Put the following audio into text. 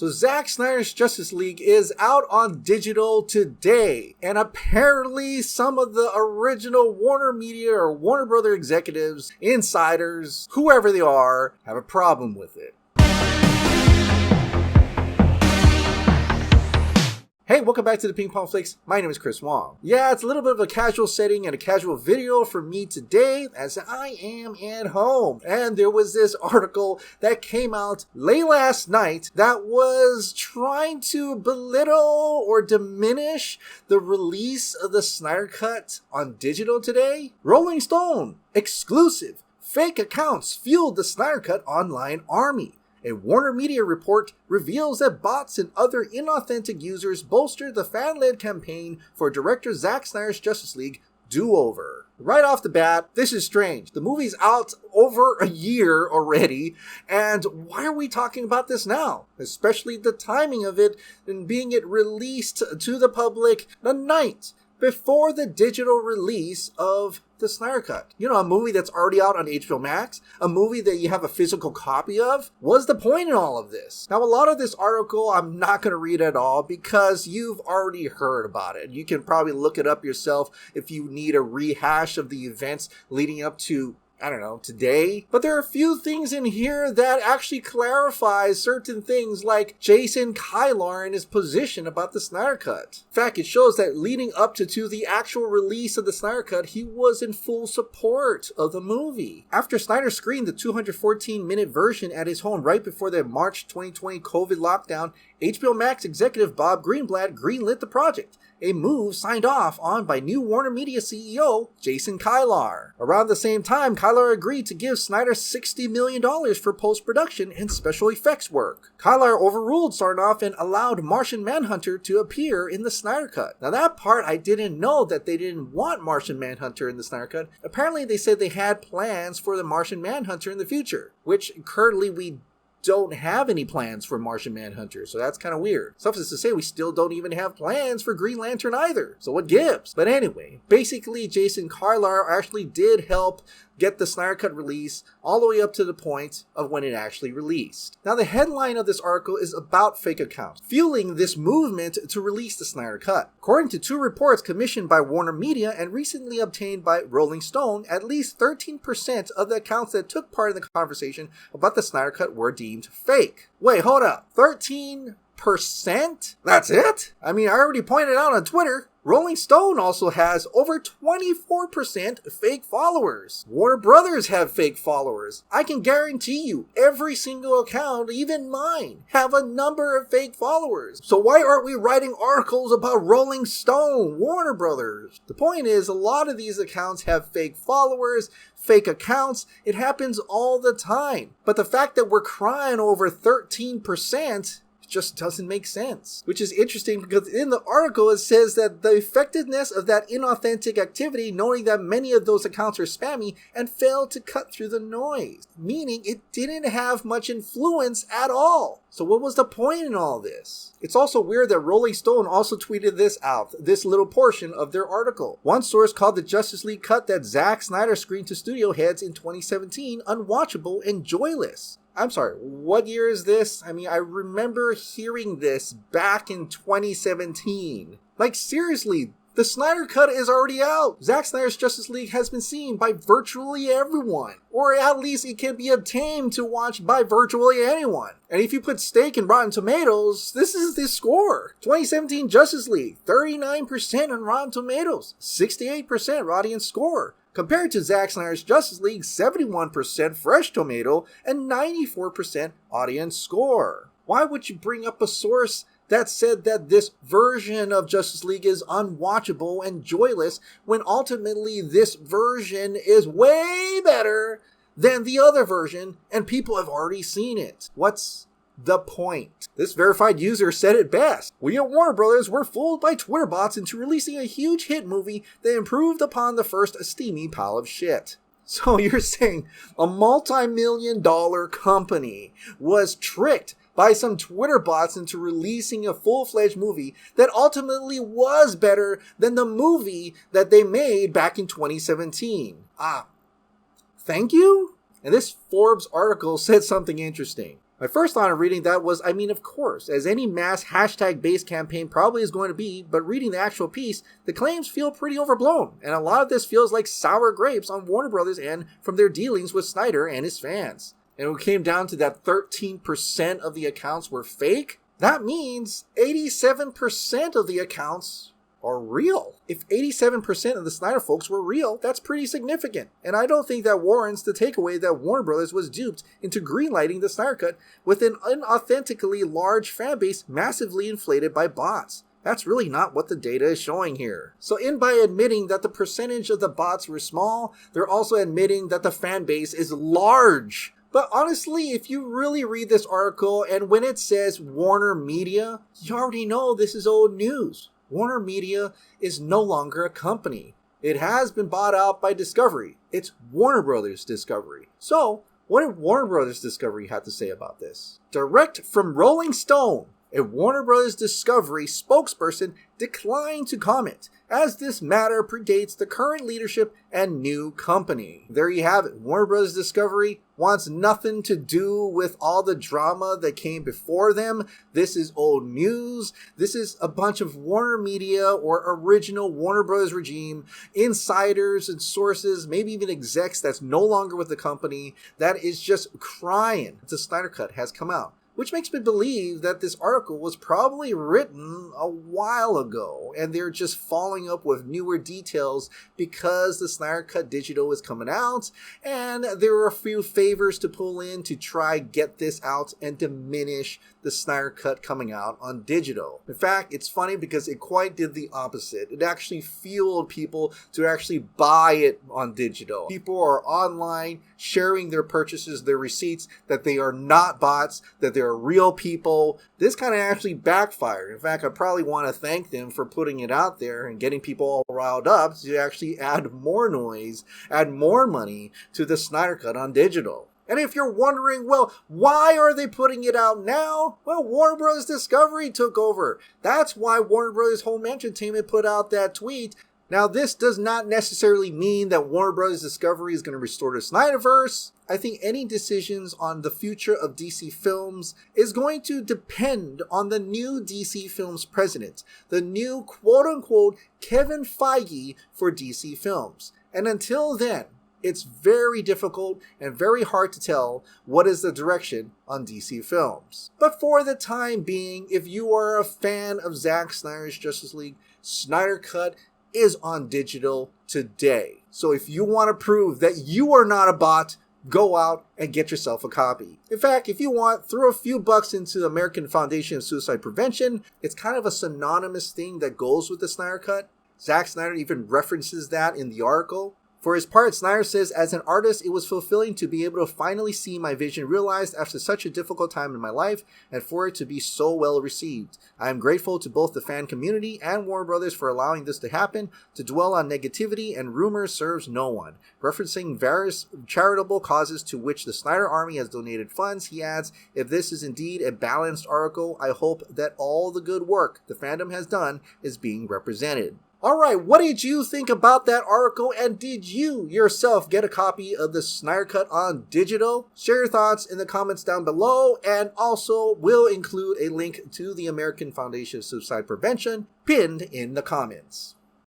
So Zack Snyder's Justice League is out on digital today, and apparently some of the original Warnermedia or Warner Brother executives, insiders, whoever they are, have a problem with it. Hey, welcome back to the Ping Pong Flix. My name is Chris Wong. Yeah, it's a little bit of a casual setting and a casual video for me today as I am at home. And there was this article that came out late last night that was trying to belittle or diminish the release of the Snyder Cut on digital today. Rolling Stone, exclusive, fake accounts fueled the Snyder Cut online army. A Warnermedia report reveals that bots and other inauthentic users bolstered the fan-led campaign for director Zack Snyder's Justice League do-over. Right off the bat, this is strange. The movie's out over a year already, and why are we talking about this now? Especially the timing of it and being it released to the public the night before the digital release of the Snyder Cut. You know, a movie that's already out on HBO Max, a movie that you have a physical copy of. What's the point in all of this? Now, a lot of this article I'm not going to read at all because you've already heard about it. You can probably look it up yourself if you need a rehash of the events leading up to today. But there are a few things in here that actually clarify certain things like Jason Kylar and his position about the Snyder Cut. In fact, it shows that leading up to the actual release of the Snyder Cut, he was in full support of the movie. After Snyder screened the 214-minute version at his home right before the March 2020 COVID lockdown, HBO Max executive Bob Greenblatt greenlit the project, a move signed off on by new Warnermedia CEO Jason Kylar. Around the same time, Kylar agreed to give Snyder $60 million for post-production and special effects work. Kylar overruled Sarnoff and allowed Martian Manhunter to appear in the Snyder Cut. Now that part, I didn't know that they didn't want Martian Manhunter in the Snyder Cut. Apparently they said they had plans for the Martian Manhunter in the future, which currently we don't have any plans for Martian Manhunter, so that's kind of weird. Suffice to say, we still don't even have plans for Green Lantern either, so what gives? But anyway, basically Jason Kylar actually did help get the Snyder Cut release all the way up to the point of when it actually released. Now the headline of this article is about fake accounts, fueling this movement to release the Snyder Cut. According to two reports commissioned by Warnermedia and recently obtained by Rolling Stone, at least 13% of the accounts that took part in the conversation about the Snyder Cut were deemed fake. Wait, hold up. 13%? That's it? I mean, I already pointed out on Twitter, Rolling Stone also has over 24% fake followers. Warner Brothers have fake followers. I can guarantee you, every single account, even mine, have a number of fake followers. So why aren't we writing articles about Rolling Stone, Warner Brothers? The point is, a lot of these accounts have fake followers, fake accounts. It happens all the time. But the fact that we're crying over 13% just doesn't make sense. Which is interesting because in the article it says that the effectiveness of that inauthentic activity, knowing that many of those accounts are spammy, and failed to cut through the noise. Meaning it didn't have much influence at all. So what was the point in all this? It's also weird that Rolling Stone also tweeted this out, this little portion of their article. One source called the Justice League cut that Zack Snyder screened to studio heads in 2017 unwatchable and joyless. I'm sorry, what year is this? I mean, I remember hearing this back in 2017. Like, seriously, the Snyder Cut is already out. Zack Snyder's Justice League has been seen by virtually everyone. Or at least it can be obtained to watch by virtually anyone. And if you put stake in Rotten Tomatoes, this is the score. 2017 Justice League, 39% on Rotten Tomatoes, 68% audience score. Compared to Zack Snyder's Justice League, 71% fresh tomato and 94% audience score. Why would you bring up a source that said that this version of Justice League is unwatchable and joyless when ultimately this version is way better than the other version and people have already seen it? What's the point? This verified user said it best. We at Warner Brothers were fooled by Twitter bots into releasing a huge hit movie that improved upon the first steamy pile of shit. So you're saying a multi-million-dollar company was tricked by some Twitter bots into releasing a full-fledged movie that ultimately was better than the movie that they made back in 2017. Thank you? And this Forbes article said something interesting. My first thought of reading that was, I mean, of course, as any mass hashtag-based campaign probably is going to be, but reading the actual piece, the claims feel pretty overblown, and a lot of this feels like sour grapes on Warner Brothers and from their dealings with Snyder and his fans. And when it came down to that 13% of the accounts were fake, that means 87% of the accounts are real. If 87% of the Snyder folks were real, that's pretty significant. And I don't think that warrants the takeaway that Warner Brothers was duped into greenlighting the Snyder Cut with an unauthentically large fan base massively inflated by bots. That's really not what the data is showing here. So by admitting that the percentage of the bots were small, they're also admitting that the fan base is large. But honestly, if you really read this article and when it says Warnermedia, you already know this is old news. Warnermedia is no longer a company. It has been bought out by Discovery. It's Warner Brothers Discovery. So, what did Warner Brothers Discovery have to say about this? Direct from Rolling Stone, a Warner Brothers Discovery spokesperson declined to comment, as this matter predates the current leadership and new company. There you have it. Warner Brothers Discovery wants nothing to do with all the drama that came before them. This is old news. This is a bunch of Warnermedia or original Warner Brothers regime, insiders and sources, maybe even execs that's no longer with the company, that is just crying the Snyder Cut has come out. Which makes me believe that this article was probably written a while ago and they're just following up with newer details because the Snyder Cut Digital is coming out and there are a few favors to pull in to try get this out and diminish the Snyder Cut coming out on digital. In fact, it's funny because it quite did the opposite. It actually fueled people to actually buy it on digital. People are online sharing their purchases, their receipts, that they are not bots, that they're real people. This kind of actually backfired. In fact, I probably want to thank them for putting it out there and getting people all riled up to actually add more noise, add more money to the Snyder Cut on digital. And if you're wondering, well, why are they putting it out now? Well, Warner Bros. Discovery took over. That's why Warner Bros. Home Entertainment put out that tweet. Now, this does not necessarily mean that Warner Bros. Discovery is going to restore the Snyderverse. I think any decisions on the future of DC Films is going to depend on the new DC Films president, the new quote-unquote Kevin Feige for DC Films. And until then, it's very difficult and very hard to tell what is the direction on DC Films. But for the time being, if you are a fan of Zack Snyder's Justice League, Snyder Cut is on digital today. So if you want to prove that you are not a bot, go out and get yourself a copy. In fact, if you want, throw a few bucks into the American Foundation of Suicide Prevention. It's kind of a synonymous thing that goes with the Snyder Cut. Zack Snyder even references that in the article. For his part, Snyder says, as an artist, it was fulfilling to be able to finally see my vision realized after such a difficult time in my life and for it to be so well received. I am grateful to both the fan community and Warner Brothers for allowing this to happen. To dwell on negativity and rumors serves no one. Referencing various charitable causes to which the Snyder Army has donated funds, he adds, if this is indeed a balanced article, I hope that all the good work the fandom has done is being represented. Alright, what did you think about that article, and did you yourself get a copy of the Snyder Cut on digital? Share your thoughts in the comments down below, and also we'll include a link to the American Foundation of Suicide Prevention pinned in the comments.